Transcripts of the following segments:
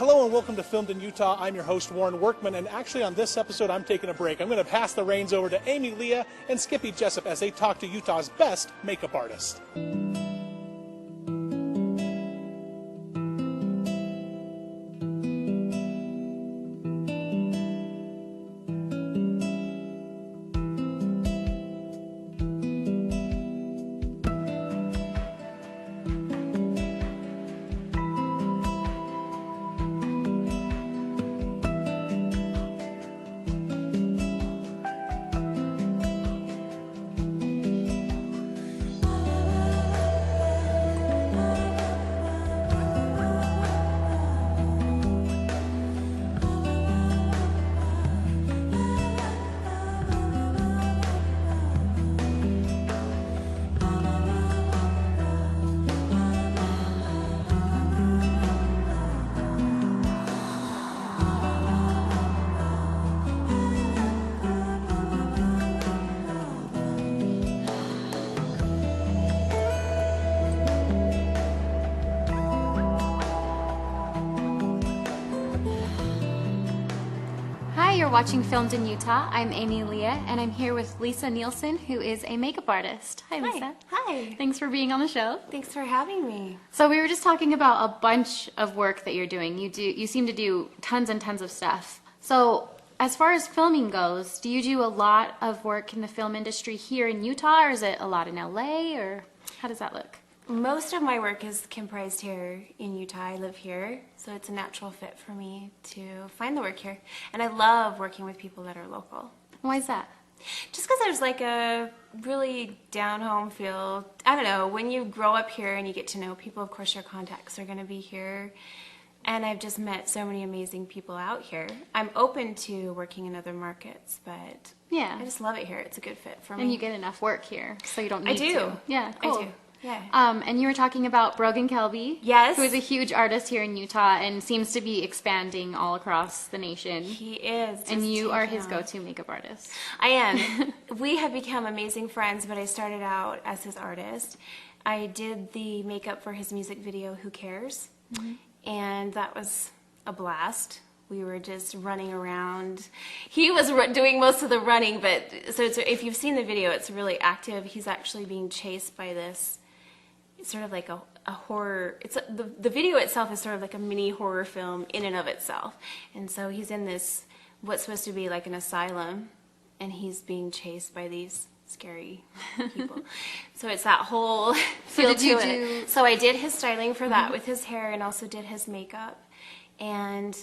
Hello and welcome to Filmed in Utah. I'm your host, Warren Workman, and actually on this episode, I'm taking a break. I'm going to pass the reins over to Amy Leah and Skippy Jessup as they talk to Utah's best makeup artist. You're watching Filmed in Utah. I'm Amy Leah, and I'm here with Lisa Nielson, who is a makeup artist. Hi, Lisa. Hi. Thanks for being on the show. Thanks for having me. So we were just talking about a bunch of work that you're doing. You seem to do tons and tons of stuff. So as far as filming goes, do you do a lot of work in the film industry here in Utah, or is it a lot in LA, or how does that look? Most of my work is comprised here in Utah. I live here, so it's a natural fit for me to find the work here. And I love working with people that are local. Why is that? Just because there's like a really down-home feel. I don't know, when you grow up here and you get to know people, of course your contacts are going to be here. And I've just met so many amazing people out here. I'm open to working in other markets, but yeah, I just love it here. It's a good fit for me. And you get enough work here, so you don't need to. I do. Yeah, cool. I do. Yeah. And you were talking about Brogan Kelby, yes, who is a huge artist here in Utah and seems to be expanding all across the nation. He is. And you are his go-to makeup artist. I am. We have become amazing friends, but I started out as his artist. I did the makeup for his music video, Who Cares? Mm-hmm. And that was a blast. We were just running around. He was doing most of the running, but so if you've seen the video, it's really active. He's actually being chased by this. It's sort of like a horror. It's the video itself is sort of like a mini horror film in and of itself. And so he's in this what's supposed to be like an asylum, and he's being chased by these scary people. So it's that whole feel to it. So I did his styling for that with his hair, and also did his makeup, and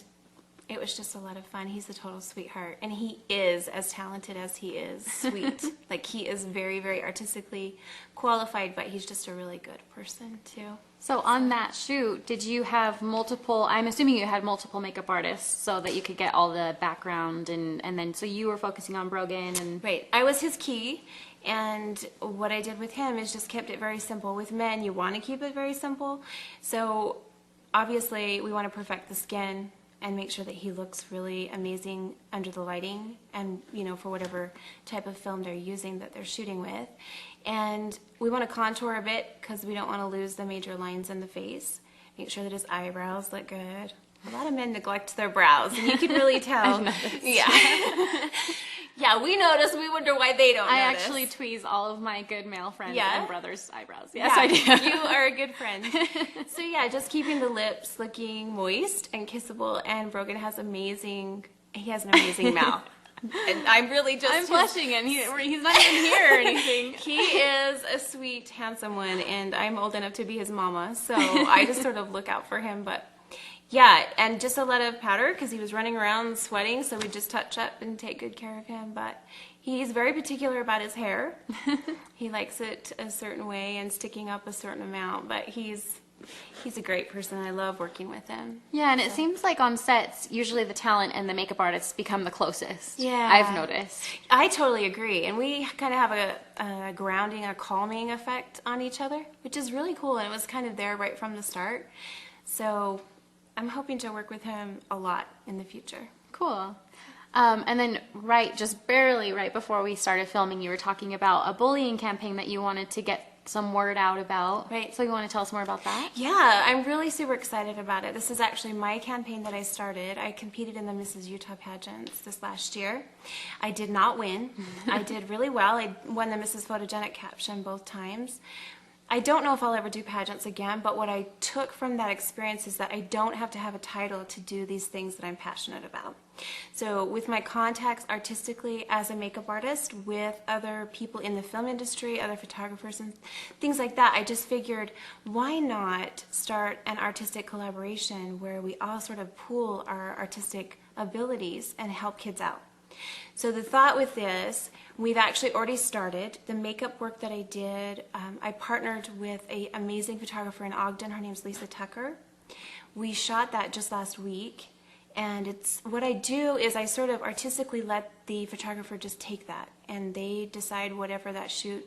it was just a lot of fun. He's a total sweetheart, and he is as talented as he is sweet. Like, he is very, very artistically qualified, but he's just a really good person too. So on that shoot, did you have multiple, I'm assuming you had multiple makeup artists so that you could get all the background, and then so you were focusing on Brogan and... Right, I was his key, and what I did with him is just kept it very simple. With men, you want to keep it very simple, so obviously we want to perfect the skin and make sure that he looks really amazing under the lighting and, you know, for whatever type of film they're using that they're shooting with. And we want to contour a bit because we don't want to lose the major lines in the face. Make sure that his eyebrows look good. A lot of men neglect their brows, and you can really tell. I've noticed. Yeah. Yeah, we notice. We wonder why they don't notice. I actually tweeze all of my good male friends and brothers' eyebrows. Yes, yeah, I do. You are a good friend. So yeah, just keeping the lips looking moist and kissable. And Brogan has he has an amazing mouth. And I'm really just... I'm blushing, and he's not even here or anything. He is a sweet, handsome one, and I'm old enough to be his mama, so I just sort of look out for him, but... Yeah, and just a lot of powder because he was running around sweating, so we just touch up and take good care of him. But he's very particular about his hair. He likes it a certain way and sticking up a certain amount, but he's a great person. I love working with him. Yeah, and it seems like on sets, usually the talent and the makeup artists become the closest. Yeah. I've noticed. I totally agree. And we kind of have a grounding, a calming effect on each other, which is really cool. And it was kind of there right from the start. So... I'm hoping to work with him a lot in the future. Cool. And then just barely right before we started filming, you were talking about a bullying campaign that you wanted to get some word out about. Right. So you want to tell us more about that? Yeah, I'm really super excited about it. This is actually my campaign that I started. I competed in the Mrs. Utah pageants this last year. I did not win. I did really well. I won the Mrs. Photogenic caption both times. I don't know if I'll ever do pageants again, but what I took from that experience is that I don't have to have a title to do these things that I'm passionate about. So with my contacts artistically as a makeup artist with other people in the film industry, other photographers and things like that, I just figured, why not start an artistic collaboration where we all sort of pool our artistic abilities and help kids out. So the thought with this, we've actually already started. The makeup work that I did, I partnered with an amazing photographer in Ogden. Her name's Lisa Tucker. We shot that just last week. And it's what I do is I sort of artistically let the photographer just take that, and they decide whatever that shoot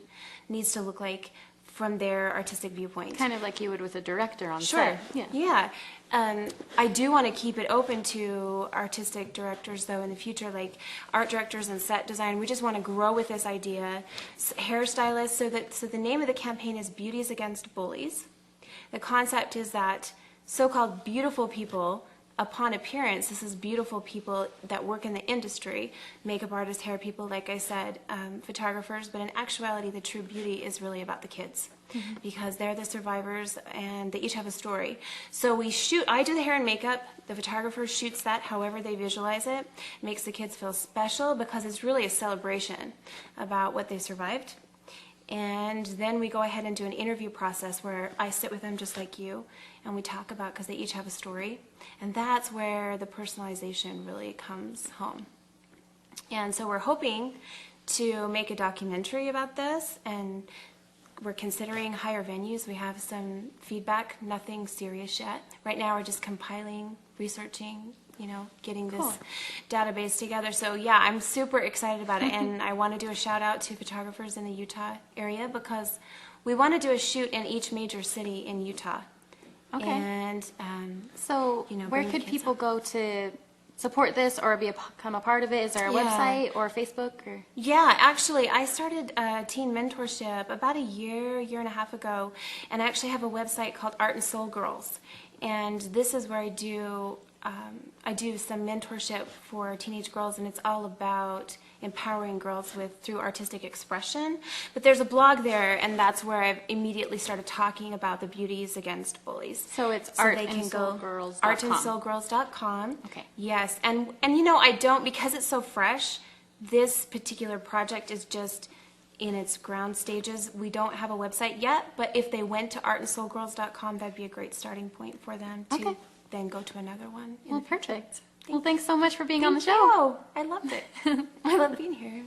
needs to look like from their artistic viewpoint. Kind of like you would with a director on Sure. set. Yeah. I do want to keep it open to artistic directors, though, in the future, like art directors and set design. We just want to grow with this idea. Hairstylists, so the name of the campaign is Beauties Against Bullies. The concept is that so-called beautiful people, upon appearance, this is beautiful people that work in the industry, makeup artists, hair people, like I said, photographers, but in actuality the true beauty is really about the kids, because they're the survivors and they each have a story. So I do the hair and makeup, the photographer shoots that however they visualize it, makes the kids feel special because it's really a celebration about what they survived. And then we go ahead and do an interview process where I sit with them just like you, and we talk about, because they each have a story, and that's where the personalization really comes home. And so we're hoping to make a documentary about this, and we're considering higher venues. We have some feedback, nothing serious yet. Right now we're just compiling, researching, getting this database together. So yeah, I'm super excited about it, and I want to do a shout out to photographers in the Utah area because we want to do a shoot in each major city in Utah. Okay. And so where could people go to support this or become a part of it? Is there a website or Facebook? Or? Yeah, actually, I started teen mentorship about a year and a half ago, and I actually have a website called Art and Soul Girls, and this is where I do some mentorship for teenage girls, and it's all about empowering girls through artistic expression. But there's a blog there, and that's where I've immediately started talking about the beauties against bullies. So it's artandsoulgirls.com. Artandsoulgirls.com. Okay. Yes, and I don't, because it's so fresh, this particular project is just in its ground stages. We don't have a website yet, but if they went to artandsoulgirls.com, that'd be a great starting point for them to then go to another one. Well, perfect. Well, thanks so much for being on the show. I loved it. I love being here.